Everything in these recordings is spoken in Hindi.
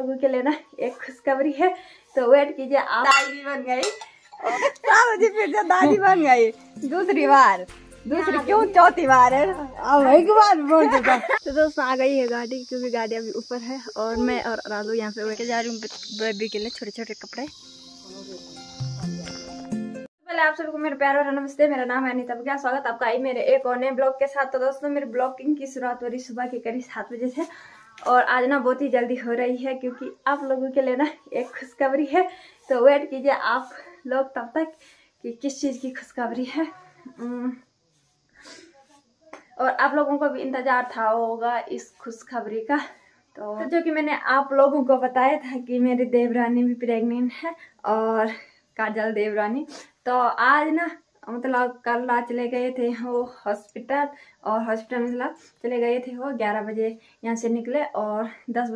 लोगों के लिए ना एक खुशखबरी है, तो वेट कीजिए। आप दादी बन गई जी, फिर से दादी बन गई दूसरी बार, दूसरी क्यों चौथी बार है, अब एक बार बोल दूंगा। तो दोस्तों आ गई है गाड़ी, क्योंकि गाड़ी अभी ऊपर है और मैं और राजू यहाँ पे बैठे जा रही हूँ बेबी के लिए छोटे छोटे कपड़े। पहले आप सबको मेरे प्यार और नमस्ते, मेरा नाम है अनीता। क्या स्वागत आपका आई मेरे एक और नए ब्लॉग के साथ। तो दोस्तों मेरे ब्लॉगिंग की शुरुआत हो रही सुबह के करीब 7 बजे से, और आज ना बहुत ही जल्दी हो रही है, क्योंकि आप लोगों के लिए ना एक खुशखबरी है। तो वेट कीजिए आप लोग तब तक कि किस चीज़ की खुशखबरी है, और आप लोगों को भी इंतजार था होगा इस खुशखबरी का। तो जो कि मैंने आप लोगों को बताया था कि मेरी देवरानी भी प्रेग्नेंट है, और काजल देवरानी। तो आज ना मतलब कल रात चले गए थे वो हॉस्पिटल, और हॉस्पिटल मतलब चले गए थे वो 11 बजे यहाँ से निकले, और 10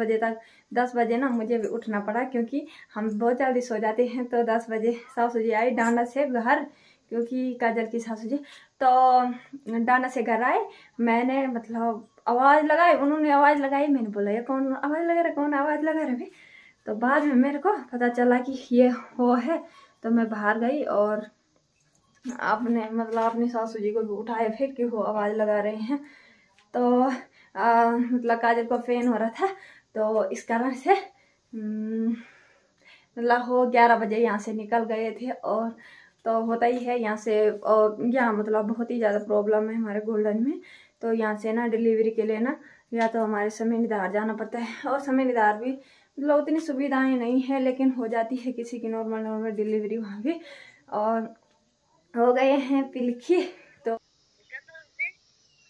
बजे ना मुझे भी उठना पड़ा, क्योंकि हम बहुत जल्दी सो जाते हैं। तो 10 बजे सासू जी आई डांडा से घर, क्योंकि काजल की सासू जी तो डांडा से घर आए। मैंने मतलब आवाज़ लगाई, उन्होंने आवाज़ लगाई, मैंने बोला ये कौन आवाज़ लगा रहा, कौन आवाज़ लगा रहा है। तो बाद में मेरे को पता चला कि ये वो है। तो मैं बाहर गई और आपने मतलब अपनी सासू जी को भी उठाए फिर कि वो आवाज़ लगा रहे हैं। तो मतलब काजल को फेन हो रहा था, तो इस कारण से मतलब वो 11 बजे यहाँ से निकल गए थे। और तो होता ही है यहाँ से, और यहाँ मतलब बहुत ही ज़्यादा प्रॉब्लम है हमारे गोल्डन में। तो यहाँ से ना डिलीवरी के लिए ना या तो हमारे समय निधार जाना पड़ता है, और समय निधार भी मतलब उतनी सुविधाएं नहीं है, लेकिन हो जाती है किसी की नॉर्मल डिलीवरी वहाँ भी। और हो गए हैं पिलखी। तो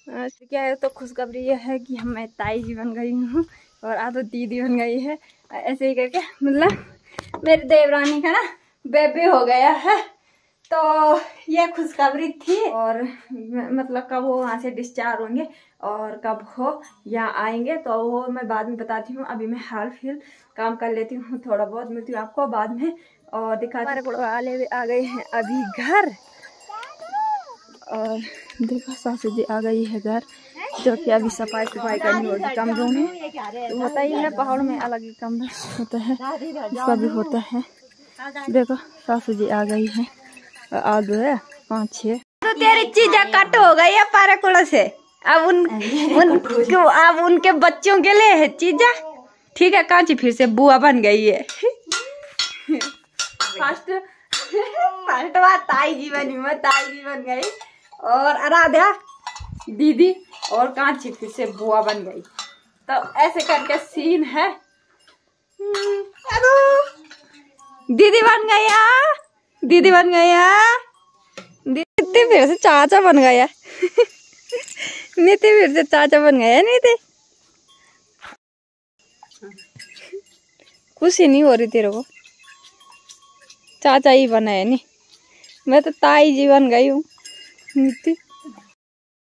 क्या है, तो खुशखबरी यह है कि मैं ताई जी बन गई हूँ, और आज तो दीदी बन गई है। ऐसे ही करके मतलब मेरी देवरानी का ना बेबी हो गया है। तो ये खुशखबरी थी, और मतलब कब वो वहाँ से डिस्चार्ज होंगे और कब हो या आएंगे तो वो मैं बाद में बताती हूँ। अभी मैं हाल फिल काम कर लेती हूँ, थोड़ा बहुत मिलती हूँ आपको बाद में और दिखाती हूँ। वाले आ गए हैं अभी घर, और देखो सासू जी आ गई है घर, जो कि अभी सफाई करनी होगी कमरों में। तो होता ही है पहाड़ में अलग ही कमरा होता है, इसका भी होता है। देखो सासू जी आ गई है, आलू है 5-6। तो तेरी चीजें कट हो गई है पाराकुड़ा से, अब अब उनके बच्चों के लिए है चीजें, ठीक है। कांची फिर से बुआ बन गई है। फर्स्ट बार ताई जी बनी, मैं ताई जी बन गई, और आराध्या दीदी, और कांची फिर से बुआ बन गई। तो ऐसे करके सीन है। दीदी बन गया, दीदी बन गया, नीति फिर से चाचा बन गया। नीति फिर से चाचा बन गया। नीति खुशी नहीं हो रही तेरे को, चाचा ही बना है। नहीं मैं तो ताई जी बन गई हूँ। नीति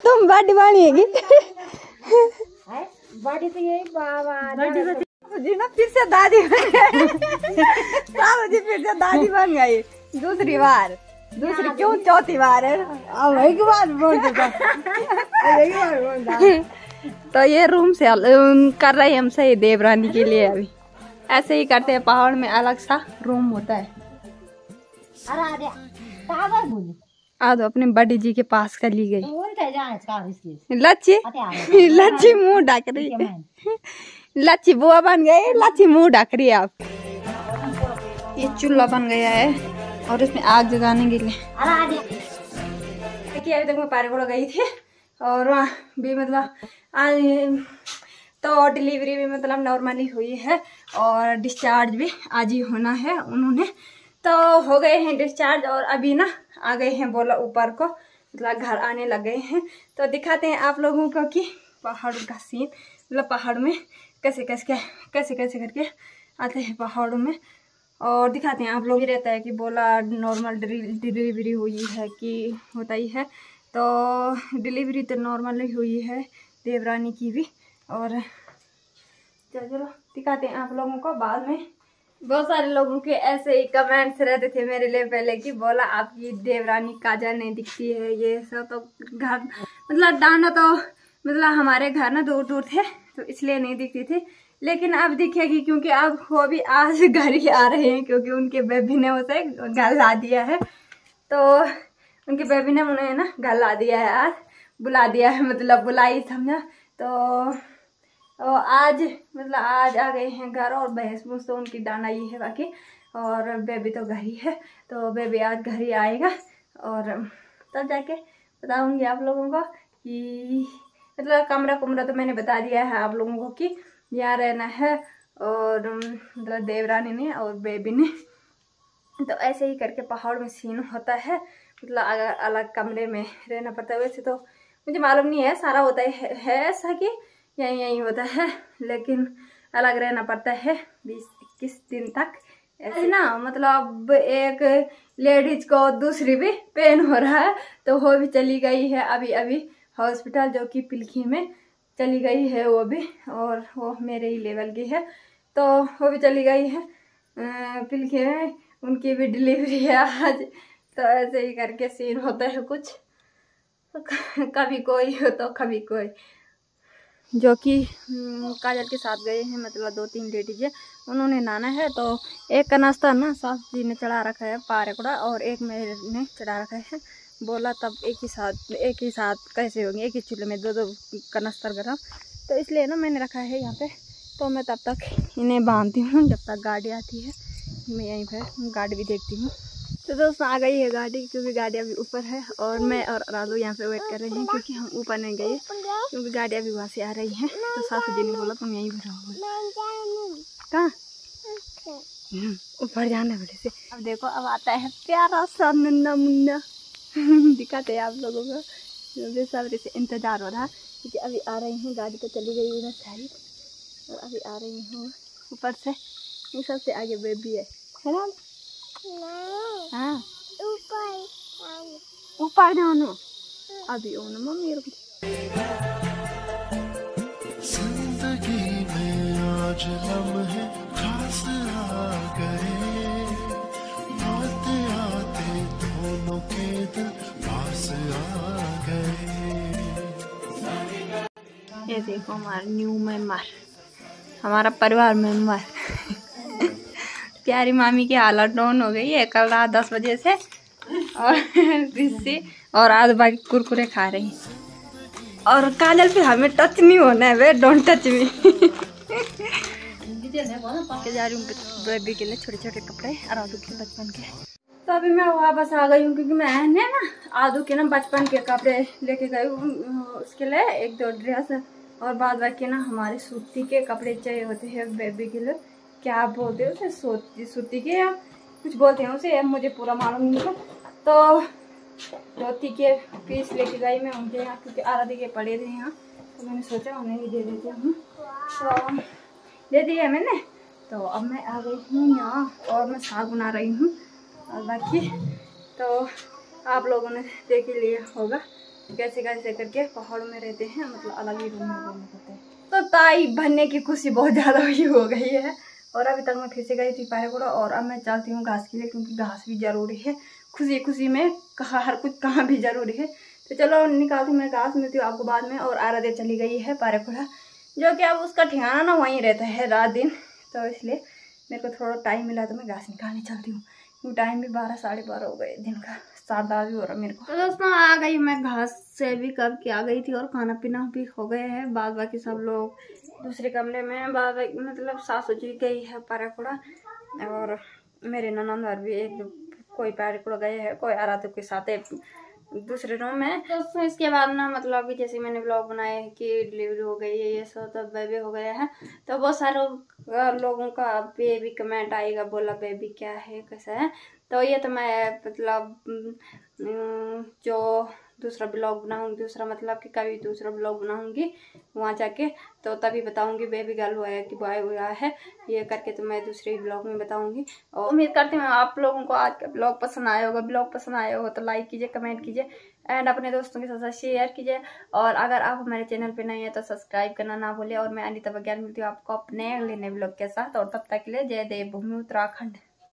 तुम बड़ी बनेगी। बड़ी तो यही बाबा जी ना फिर से दादी बन गई। जी फिर से दादी बन गई दूसरी बार, दूसरी क्यों चौथी बार है, अब एक बार बोल दूंगा। तो ये रूम से कर रहे हैं हम सही देवरानी के लिए। अभी ऐसे ही करते हैं, पहाड़ में अलग सा रूम होता है। आ दो अपने बड़ी जी के पास कर ली गई। लच्छी लच्छी मुंह ढक रही है, लच्छी बुआ बन गई, लच्छी मुंह ढक रही है। आप ये चूल्हा बन गया है, और इसमें आग जगाने के लिए देखिए अभी तक मैं पाराकुड़ा गई थी, और वहाँ भी मतलब आज तो डिलीवरी भी मतलब नॉर्मली हुई है, और डिस्चार्ज भी आज ही होना है उन्होंने। तो हो गए हैं डिस्चार्ज, और अभी ना आ गए हैं बोला ऊपर को, मतलब घर आने लग गए हैं। तो दिखाते हैं आप लोगों को कि पहाड़ का सीन, मतलब पहाड़ में कैसे कैसे करके आते हैं पहाड़ों में, और दिखाते हैं आप लोग। ही रहता है कि बोला नॉर्मल डिलीवरी हुई है कि होता ही है। तो डिलीवरी तो नॉर्मल ही हुई है देवरानी की भी, और चलो दिखाते हैं आप लोगों को बाद में। बहुत सारे लोगों के ऐसे ही कमेंट्स रहते थे मेरे लिए पहले कि बोला आपकी देवरानी काजल नहीं दिखती है, ये सब। तो घर मतलब डांडा तो मतलब हमारे घर ना दूर दूर थे, तो इसलिए नहीं दिखती थी। लेकिन अब दिखेगी क्योंकि अब वो भी आज घर ही आ रहे हैं, क्योंकि उनके बेबी ने उसे घर ला दिया है। तो उनके बेबी ने उन्हें ना घर ला दिया है, आज बुला दिया है, मतलब बुलाई समझा। तो आज मतलब आज आ गए हैं घर, और भैंस भूस तो उनकी डांड आई है बाकी, और बेबी तो घर ही है। तो बेबी आज घर ही आएगा और तब जाके बताऊंगी आप लोगों को कि मतलब कमरा तो मैंने बता दिया है आप लोगों को कि यहाँ रहना है, और मतलब देवरानी ने और बेबी ने। तो ऐसे ही करके पहाड़ में सीन होता है, मतलब अलग अलग कमरे में रहना पड़ता है। वैसे तो मुझे मालूम नहीं है सारा होता है ऐसा कि यही होता है, लेकिन अलग रहना पड़ता है 20-21 दिन तक ऐसे ना। मतलब एक लेडीज को दूसरी भी पेन हो रहा है, तो वो भी चली गई है अभी हॉस्पिटल, जो कि पिलखी में चली गई है वो भी, और वो मेरे ही लेवल की है, तो वो भी चली गई है पिलखी में, उनकी भी डिलीवरी है आज। तो ऐसे ही करके सीन होता है कुछ, कभी कोई हो तो कभी कोई। जो कि काजल के साथ गए हैं, मतलब 2-3 लेडीज है, उन्होंने नहाना है। तो एक का नाश्ता ना सास जी ने चढ़ा रखा है पारेकुड़ा, और एक मैंने चढ़ा रखा है। बोला तब एक ही साथ कैसे होंगे, एक ही चूल्हे में 2-2 कनस्तर गरम, तो इसलिए ना मैंने रखा है यहाँ पे। तो मैं तब तक इन्हें बांधती हूँ जब तक गाड़ी आती है, मैं यहीं पर गाड़ी भी देखती हूँ। तो दोस्तों आ गई है गाड़ी, क्योंकि गाड़ी अभी ऊपर है, और मैं और राजू यहाँ पे वेट कर रहे हैं, क्योंकि हम ऊपर नहीं गए क्योंकि गाड़ी अभी वहाँ से आ रही है। तो सासू जी ने बोला तुम यहीं पर रहो। कहाँ ऊपर जाना बड़े से। अब देखो अब आता है प्यारा सा नन्ना मुन्ना दिखाते हैं आप लोगों को, बेसब्री से इंतजार हो रहा, क्योंकि अभी आ रही हैं। गाड़ी तो चली गई उधर साइड, और अभी आ रही हूँ ऊपर से। ये सबसे आगे बेबी है ना? हाँ ऊपर जानो अभी ओ ना मम्मी रुक। जिंदगी में आज लम्हे खास आ गए, आते आते दोनों के दिल पास आ गए। ये देखो हमारा न्यू मेंबर, हमारा परिवार मेंबर प्यारी मामी की हालत डाउन हो गई है कल रात 10 बजे से, और इससे और आज बाकी कुरकुरे खा रही। और काजल पे हमें टच नहीं होना है, वे डोंट टच मी। जा रही हूँ बेबी के लिए छोटे छोटे कपड़े और आदू के बचपन के। तो अभी मैं वापस आ गई हूँ, क्योंकि मैंने ना आदू के ना बचपन के कपड़े लेके गई हूँ, उसके लिए 1-2 ड्रेस, और बाद बाकी ना हमारे सूती के कपड़े चाहिए होते हैं बेबी के लिए। क्या बोलते हैं उसे, सूती के या कुछ बोलते हैं उसे, मुझे पूरा मालूम नहीं है। तो धोती के पीस लेके गई मैं उनके यहाँ, क्योंकि आराधी के पड़े थे यहाँ, तो मैंने सोचा उन्हें भी दे देती हूँ। तो दे दिया मैंने। तो अब मैं आ गई हूँ यहाँ, और मैं साग बना रही हूँ। और बाकी तो आप लोगों ने देख ही लिया होगा कैसे कैसे करके पहाड़ों में रहते हैं, मतलब अलग ही रूम में रहने पड़ते हैं। तो ताई बनने की खुशी बहुत ज़्यादा ही हो गई है। और अभी तक मैं फिर से गई थी पारेकुड़ा, और अब मैं चलती हूँ घास के लिए, क्योंकि घास भी ज़रूरी है। खुशी में हर कुछ कहाँ भी ज़रूरी है। तो चलो निकालती हूँ मैं घास, मिलती हूँ आपको बाद में। और आराध्या चली गई है पारेकुड़ा, जो कि अब उसका ठिकाना ना वहीं रहता है रात दिन, तो इसलिए मेरे को थोड़ा टाइम मिला तो मैं घास निकालने चलती हूँ। टाइम भी 12-12:30 हो गए दिन का, 7-10 भी हो रहा मेरे को। तो दोस्तों आ गई मैं घास से भी कब की आ गई थी, और खाना पीना भी हो गए हैं। बाद बाकी सब लोग दूसरे कमरे में, बाद मतलब सासू जी गई है पारेकुड़ा, और मेरे ननंद भी एक कोई पारेकुड़ा गए हैं, कोई आराधू के साथ दूसरे रूम में। तो इसके बाद ना मतलब कि जैसे मैंने ब्लॉग बनाया है कि डिलीवरी हो गई है, ये सब तो बेबी हो गया है, तो बहुत सारे लोगों का बेबी कमेंट आएगा, बोला बेबी क्या है कैसा है। तो ये तो मैं मतलब जो दूसरा ब्लॉग बनाऊंगी, दूसरा मतलब कि कभी दूसरा ब्लॉग बनाऊंगी वहाँ जाके, तो तभी बताऊंगी बेबी गर्ल हुआ है कि बॉय हुआ है, ये करके तो मैं दूसरे ब्लॉग में बताऊंगी। और उम्मीद करती हूँ आप लोगों को आज का ब्लॉग पसंद आया होगा। ब्लॉग पसंद आया होगा तो लाइक कीजिए, कमेंट कीजिए, एंड अपने दोस्तों के साथ शेयर कीजिए। और अगर आप हमारे चैनल पे नए हैं तो सब्सक्राइब करना ना भूलिए। और मैं अनीता बघेल मिलती हूँ आपको अपने अगले नए ब्लॉग के साथ, और तब तक के लिए जय देवभूमि उत्तराखंड।